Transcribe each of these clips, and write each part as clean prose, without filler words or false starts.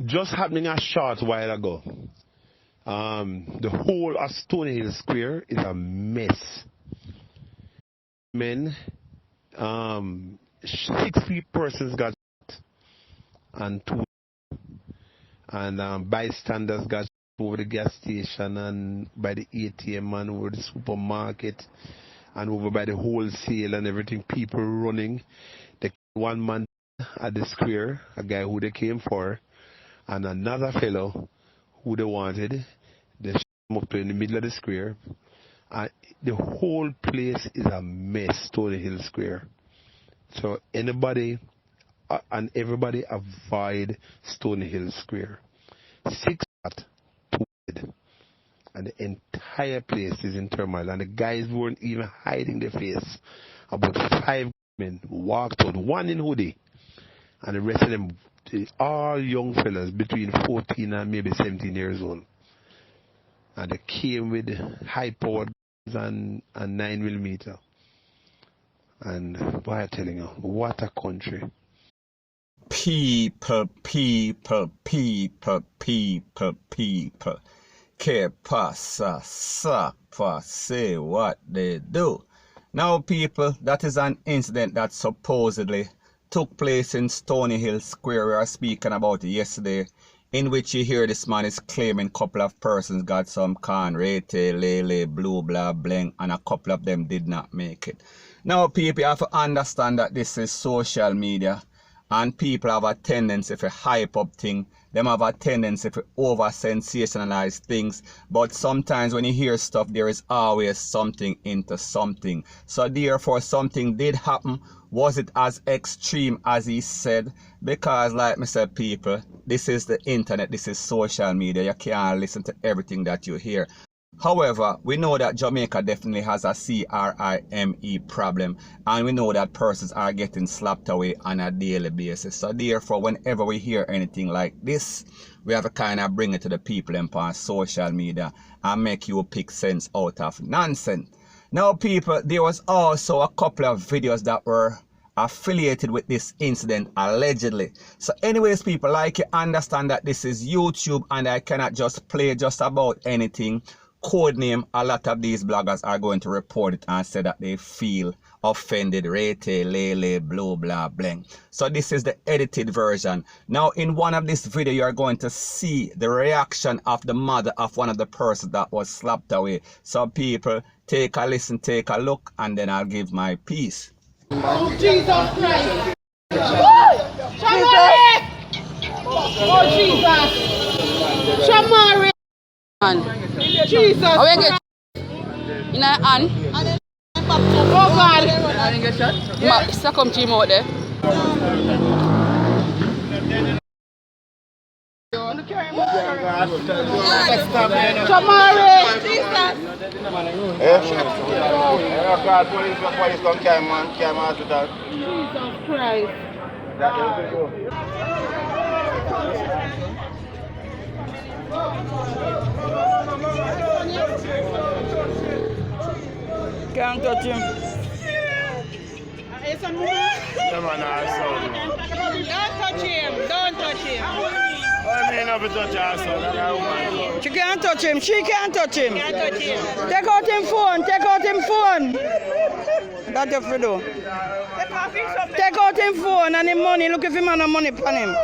just happening a short while ago. The whole of Stony Hill Square is a mess. Men, 60 persons got shot and bystanders got shot over the gas station and by the ATM and over the supermarket and over by the wholesale and everything. People running. They one man at the square, a guy who they came for, and another fellow who they wanted. They shot him up in the middle of the square. And the whole place is a mess, Stony Hill Square. So anybody and everybody avoid Stony Hill Square. 6 shot, 2 dead. And the entire place is in turmoil. And the guys weren't even hiding their face. About 5 men walked out, one in hoodie. And the rest of them, all young fellas between 14 and maybe 17 years old. And they came with high-powered guns and 9mm. And boy, I'm telling you, what a country. People. Que pasa, sapa, say what they do. Now, people, that is an incident that supposedly took place in Stony Hill Square. We were speaking about it yesterday, in which you hear this man is claiming a couple of persons got some can, rete, lele, blue, blah, bling, and a couple of them did not make it. Now, people, you have to understand that this is social media, and people have a tendency to hype up things. Them have a tendency to over-sensationalize things. But sometimes when you hear stuff, there is always something into something. So therefore, something did happen. Was it as extreme as he said? Because like I said, people, this is the internet, this is social media. You can't listen to everything that you hear. However, we know that Jamaica definitely has a crime problem, and we know that persons are getting slapped away on a daily basis. So therefore, whenever we hear anything like this, we have to kind of bring it to the people on social media and make you pick sense out of nonsense. Now, people, there was also a couple of videos that were affiliated with this incident, allegedly. So anyways, people, like you understand that this is YouTube and I cannot just play just about anything. Codename, a lot of these bloggers are going to report it and say that they feel offended, rete, lele, blah, blah, bling. So this is the edited version. Now, in one of this video, you are going to see the reaction of the mother of one of the persons that was slapped away. So people, take a listen, take a look, and then I'll give my piece. Oh, Jesus Christ! Shamari! Oh, Jesus! Shamari! Jesus! Oh, we get in a hand. Oh, God! I didn't get shot? Yeah. Come to him out there. Shamari! Jesus Christ! Can't touch him. Don't touch him! Don't touch him! She can't touch him. She can't touch him. Can't touch him! Take out him phone. Take out him phone. That's what you do. Take out him phone and him money. Look if him have no money on him.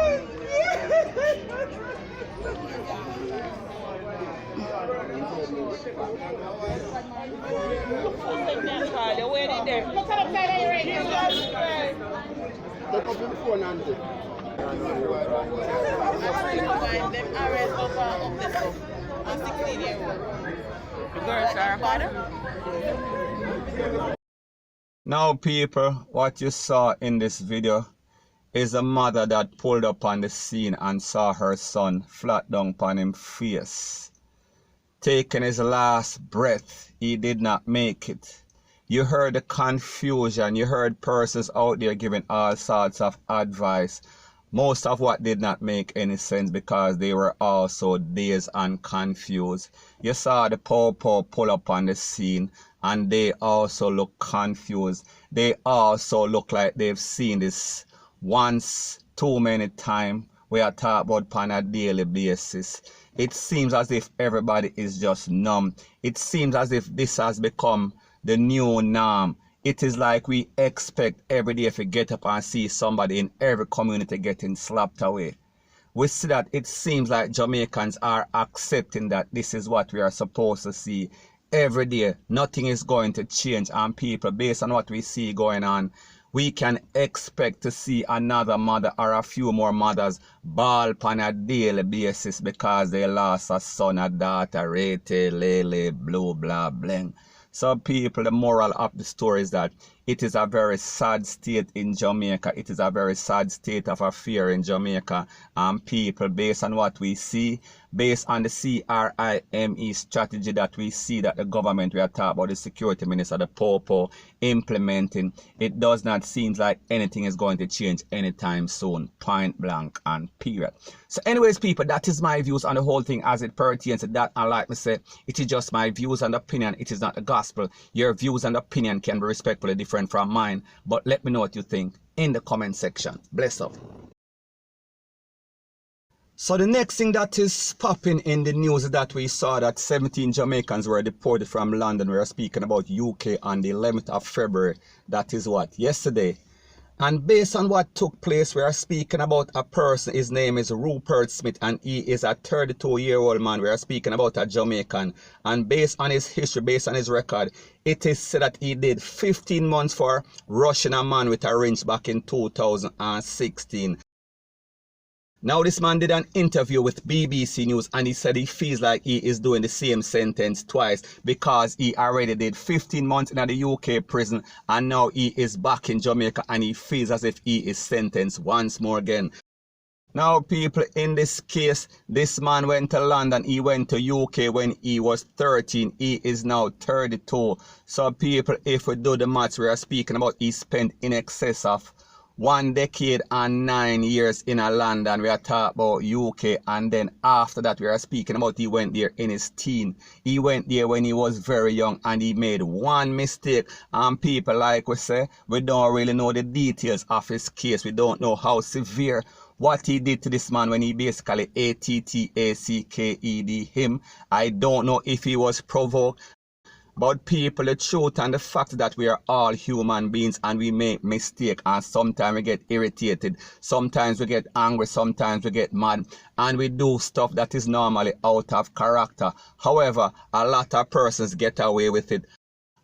Now, people, what you saw in this video is a mother that pulled up on the scene and saw her son flat down upon his face. Taking his last breath, he did not make it. You heard the confusion, you heard persons out there giving all sorts of advice. Most of what did not make any sense because they were also dazed and confused. You saw the po-po pull up on the scene and they also look confused. They also look like they've seen this once too many times. we are talking about on a daily basis. It seems as if everybody is just numb. It seems as if this has become the new norm. It is like we expect every day if we get up and see somebody in every community getting slapped away. We see that it seems like Jamaicans are accepting that this is what we are supposed to see every day. Nothing is going to change, and people, based on what we see going on, we can expect to see another mother or a few more mothers bawl on a daily basis because they lost a son, a daughter, rete, lele, blue, blah, bling. So people, the moral of the story is that it is a very sad state in Jamaica. It is a very sad state of affair in Jamaica. And people, based on what we see, based on the CRIME strategy that we see that the government, we are talking about the security minister, the Popo, implementing, it does not seem like anything is going to change anytime soon, point blank and period. So anyways, people, that is my views on the whole thing as it pertains to that. And like me say, it is just my views and opinion. It is not the gospel. Your views and opinion can be respectfully different from mine, but let me know what you think in the comment section. Bless up. So the next thing that is popping in the news is that we saw that 17 Jamaicans were deported from London. We are speaking about UK on the 11th of February. That is what? Yesterday. And based on what took place, we are speaking about a person. His name is Rupert Smith, and he is a 32-year-old man. We are speaking about a Jamaican. And based on his history, based on his record, it is said that he did 15 months for rushing a man with a wrench back in 2016. Now this man did an interview with BBC News, and he said he feels like he is doing the same sentence twice because he already did 15 months in the UK prison, and now he is back in Jamaica and he feels as if he is sentenced once more again. Now people, in this case, this man went to London, he went to UK when he was 13, he is now 32. So people, if we do the maths, we are speaking about he spent in excess of 1 decade and 9 years in London. We are talking about UK, and then after that we are speaking about he went there in his teen. He went there when he was very young and he made one mistake, and people, like we say, we don't really know the details of his case. We don't know how severe what he did to this man when he basically ATTACKED him. I don't know if he was provoked. But people, the truth and the fact that we are all human beings and we make mistakes, and sometimes we get irritated, sometimes we get angry, sometimes we get mad, and we do stuff that is normally out of character. However, a lot of persons get away with it.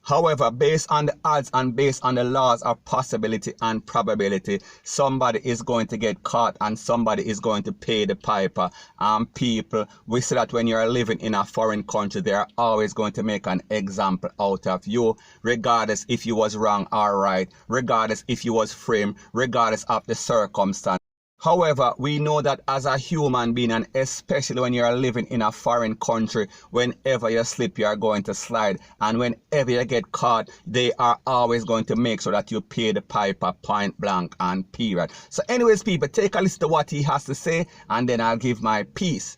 However, based on the odds and based on the laws of possibility and probability, somebody is going to get caught and somebody is going to pay the piper. And people, we see that when you're living in a foreign country, they are always going to make an example out of you, regardless if you was wrong or right, regardless if you was framed, regardless of the circumstance. However, we know that as a human being, and especially when you are living in a foreign country, whenever you slip, you are going to slide. And whenever you get caught, they are always going to make sure that you pay the piper, point blank and period. So anyways, people, take a listen to what he has to say, and then I'll give my piece.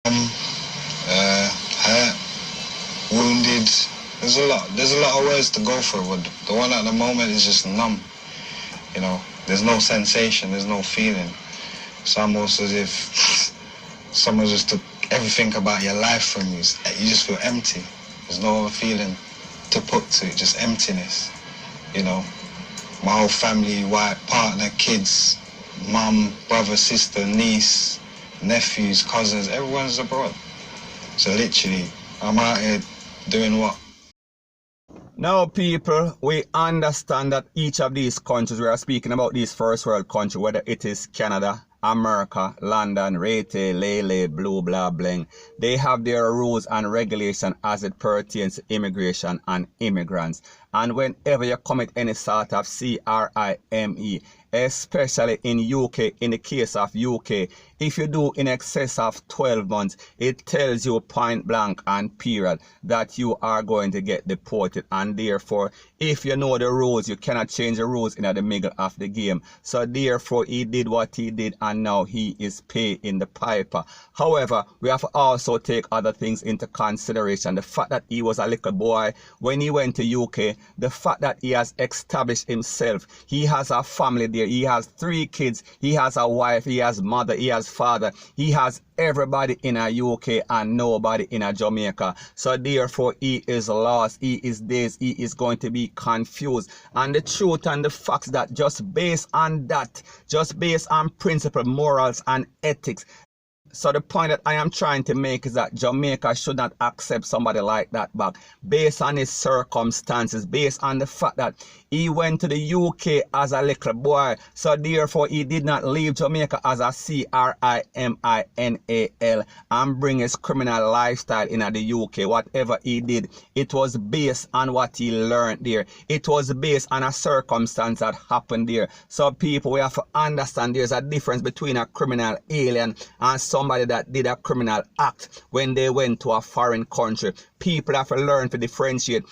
Hurt, wounded. There's a lot of words to go through, but the one at the moment is just numb, you know. There's no sensation, there's no feeling. It's almost as if someone just took everything about your life from you. You just feel empty. There's no other feeling to put to it, just emptiness. You know, my whole family, wife, partner, kids, mum, brother, sister, niece, nephews, cousins, everyone's abroad. So literally, I'm out here doing what? Now people, we understand that each of these countries, we are speaking about these first world countries, whether it is Canada, America, London, Rete, Lele, Blue, blah, bling, they have their rules and regulations as it pertains to immigration and immigrants. And whenever you commit any sort of CRIME, especially in UK, in the case of UK, if you do in excess of 12 months, it tells you point blank and period that you are going to get deported. And therefore, if you know the rules, you cannot change the rules in the middle of the game. So therefore, he did what he did, and now he is paying the piper. However, we have to also take other things into consideration. The fact that he was a little boy when he went to UK, the fact that he has established himself, he has a family there, he has 3 kids, he has a wife, he has mother, he has father, he has everybody in a UK and nobody in a Jamaica. So therefore, he is lost, he is dazed, he is going to be confused. And the truth and the facts that just based on that, just based on principle, morals and ethics. So the point that I am trying to make is that Jamaica should not accept somebody like that back based on his circumstances, based on the fact that he went to the UK as a little boy. So therefore, he did not leave Jamaica as a criminal and bring his criminal lifestyle in the UK. Whatever he did, it was based on what he learned there. It was based on a circumstance that happened there. So people, we have to understand there's a difference between a criminal alien and somebody that did a criminal act when they went to a foreign country. People have to learn to differentiate.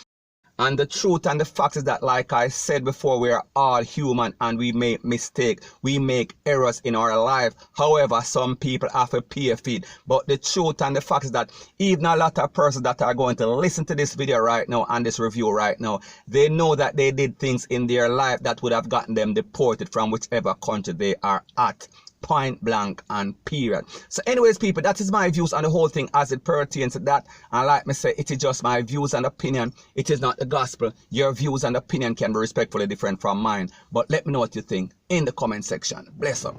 And the truth and the fact is that, like I said before, we are all human and we make mistakes. We make errors in our life. However, some people have to pay a fee. But the truth and the fact is that even a lot of persons that are going to listen to this video right now and this review right now, they know that they did things in their life that would have gotten them deported from whichever country they are at. Point blank and period. So anyways, people, that is my views on the whole thing as it pertains to that. And like me say, it is just my views and opinion. It is not the gospel. Your views and opinion can be respectfully different from mine. But let me know what you think in the comment section. Bless up.